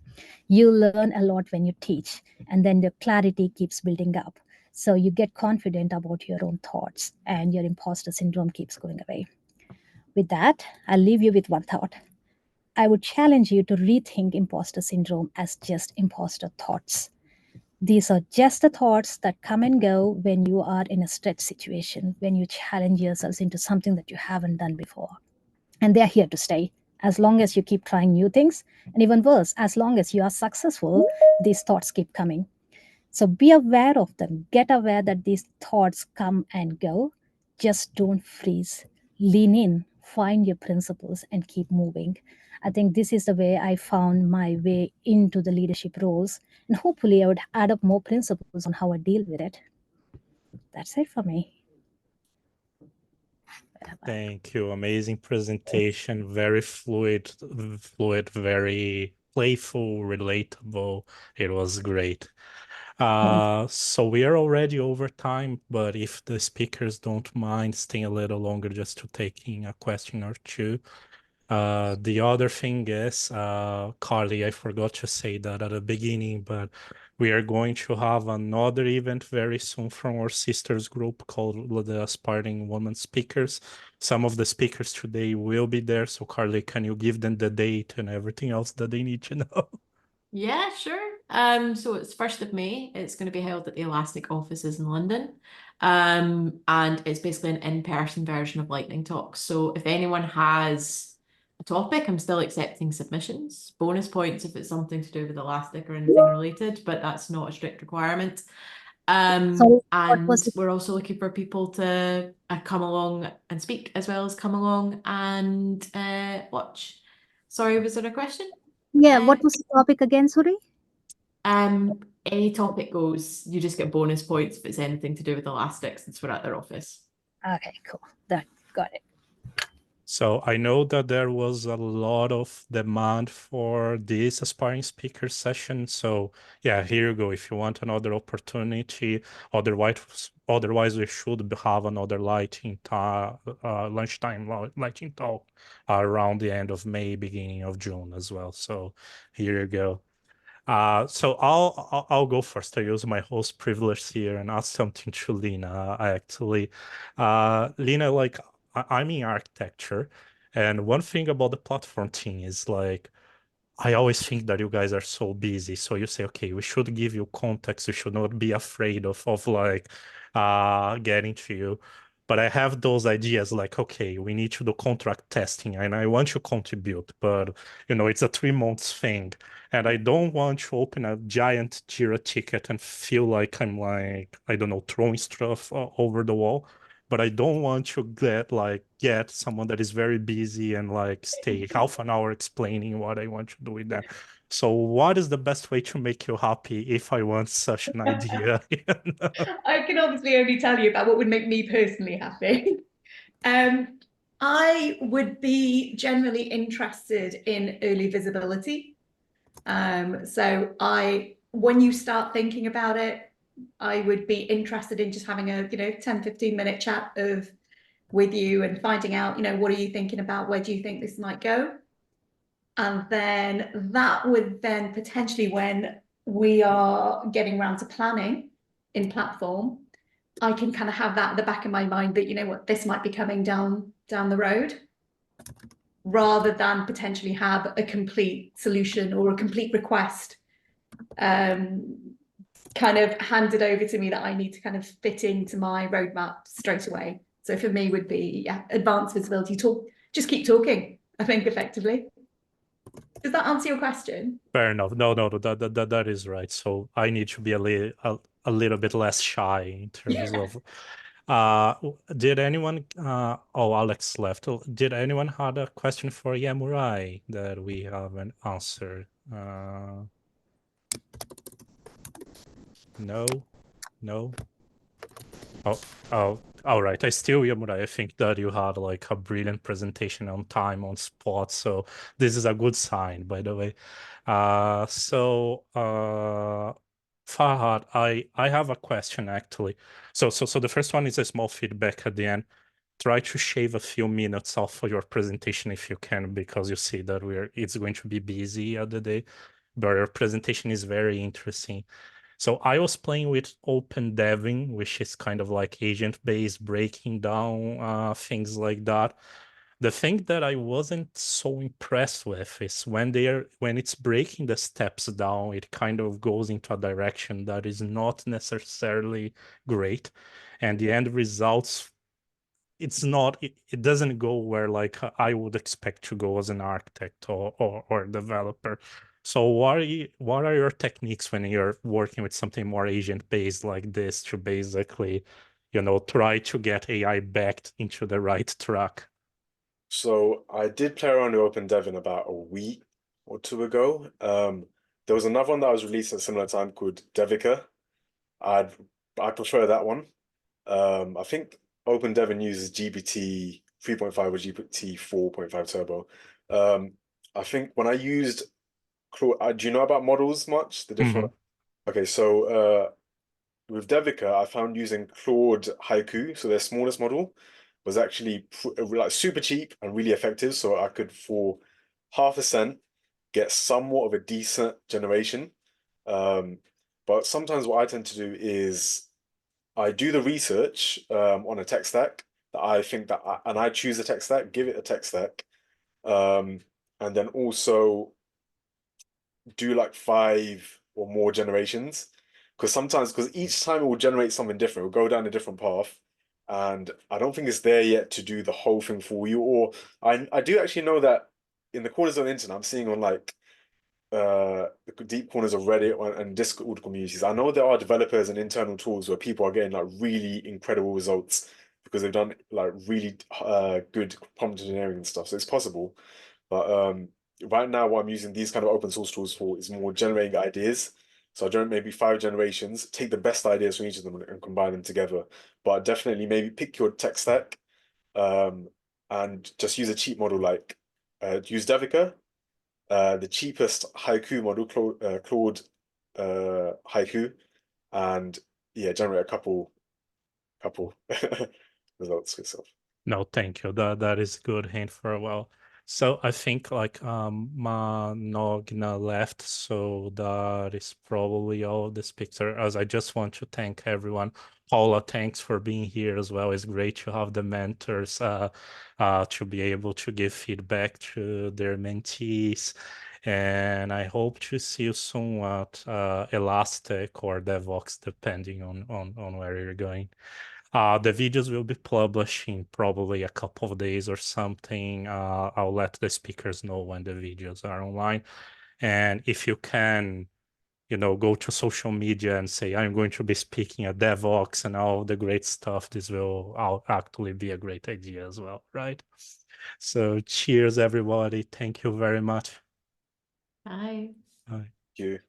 You learn a lot when you teach, and then the clarity keeps building up. So you get confident about your own thoughts and your imposter syndrome keeps going away. With that, I'll leave you with one thought. I would challenge you to rethink imposter syndrome as just imposter thoughts. These are just the thoughts that come and go when you are in a stretch situation, when you challenge yourselves into something that you haven't done before. And they're here to stay. as long as you keep trying new things. And even worse, as long as you are successful, these thoughts keep coming. So be aware of them. Get aware that these thoughts come and go. Just don't freeze. Lean in, find your principles, and keep moving. I think this is the way I found my way into the leadership roles. And hopefully I would add up more principles on how I deal with it. That's it for me. Thank you. Amazing presentation. Very fluid, very playful, relatable. It was great. So we are already over time, but if the speakers don't mind staying a little longer just to taking a question or two. The other thing is, Carly, I forgot to say that at the beginning, but we are going to have another event very soon from our sisters group called the Aspiring Women Speakers. Some of the speakers today will be there. So Carly, can you give them the date and everything else that they need to know? Yeah, sure. So it's 1st of May. It's going to be held at the Elastic offices in London. And it's basically an in-person version of Lightning Talks. So if anyone has a topic, I'm still accepting submissions. Bonus points if it's something to do with Elastic or anything related, but that's not a strict requirement. And we're also looking for people to come along and speak, as well as come along and watch. Sorry, was there a question? Yeah, what was the topic again, Suri? Any topic goes, you just get bonus points if it's anything to do with Elastic, since we're at their office. Okay, cool. Got it. So I know that there was a lot of demand for this aspiring speaker session. So yeah, here you go. If you want another opportunity, otherwise we should have another lunchtime lighting talk around the end of May, beginning of June as well. So here you go. So I'll go first. I use my host privilege here and ask something to Leena. Leena, like I'm in architecture, and one thing about the platform team is like I always think that you guys are so busy. So you say, okay, we should give you context. You should not be afraid of like getting to you. But I have those ideas like, okay, we need to do contract testing and I want to contribute, but it's a 3 months thing. And I don't want to open a giant Jira ticket and feel like I'm like, I don't know, throwing stuff over the wall. But I don't want to get someone that is very busy and like stay half an hour explaining what I want to do with them. So what is the best way to make you happy if I want such an idea? I can obviously only tell you about what would make me personally happy. I would be generally interested in early visibility. So when you start thinking about it, I would be interested in just having a 10-15 minute chat with you and finding out what are you thinking about, where do you think this might go, and then that would then potentially, when we are getting around to planning in platform, I can kind of have that at the back of my mind that this might be coming down the road, rather than potentially have a complete solution or a complete request kind of handed over to me that I need to kind of fit into my roadmap straight away. So for me would be advanced visibility, just keep talking, I think, effectively. Does that answer your question? Fair enough. No, that is right. So I need to be a little bit less shy in terms of did anyone Alex left. Did anyone have a question for Yemurai that we haven't answered? No. Oh, all right. I still, Yemurai, I think that you had like a brilliant presentation on time, on spot. So this is a good sign, by the way. Farhad, I have a question actually. So the first one is a small feedback at the end. Try to shave a few minutes off of your presentation if you can, because you see that it's going to be busy at the day, but your presentation is very interesting. So I was playing with Open Deving, which is kind of like agent-based breaking down things like that. The thing that I wasn't so impressed with is when it's breaking the steps down, it kind of goes into a direction that is not necessarily great. And the end results, it's not, it doesn't go where like I would expect to go as an architect or developer. So what are your techniques when you're working with something more agent-based like this to basically, try to get AI backed into the right track? So I did play around with OpenDevin about a week or two ago. There was another one that was released at a similar time called Devika. I prefer that one. I think OpenDevin uses GPT 3.5 or GPT 4.5 Turbo. I think when I used Claude, do you know about models much? The different. Okay, so with Devika, I found using Claude Haiku, so their smallest model, was actually like super cheap and really effective. So I could, for half a cent, get somewhat of a decent generation. But sometimes what I tend to do is I do the research on a tech stack that I think that, and I choose a tech stack, give it a tech stack, and then also do like 5 or more generations. Because each time it will generate something different, it will go down a different path. And I don't think it's there yet to do the whole thing for you. Or I do actually know that in the corners of the internet, I'm seeing on like the deep corners of Reddit and Discord communities, I know there are developers and internal tools where people are getting like really incredible results because they've done like really good prompt engineering and stuff. So it's possible. But right now, what I'm using these kind of open source tools for is more generating ideas. So I generate maybe 5 generations, take the best ideas from each of them and combine them together. But definitely maybe pick your tech stack and just use a cheap model like use Devika, the cheapest Haiku model, Claude Haiku, and yeah, generate a couple results yourself. No, thank you. That is good hint for a while. So I think like Manogna left, so that is probably all this picture. As I just want to thank everyone. Paula, thanks for being here as well. It's great to have the mentors to be able to give feedback to their mentees. And I hope to see you soon at Elastic or DevEx, depending on where you're going. The videos will be published in probably a couple of days or something. I'll let the speakers know when the videos are online. And if you can, go to social media and say, I'm going to be speaking at DevEx and all the great stuff, this will actually be a great idea as well, right? So cheers, everybody. Thank you very much. Bye. Bye. Thank you.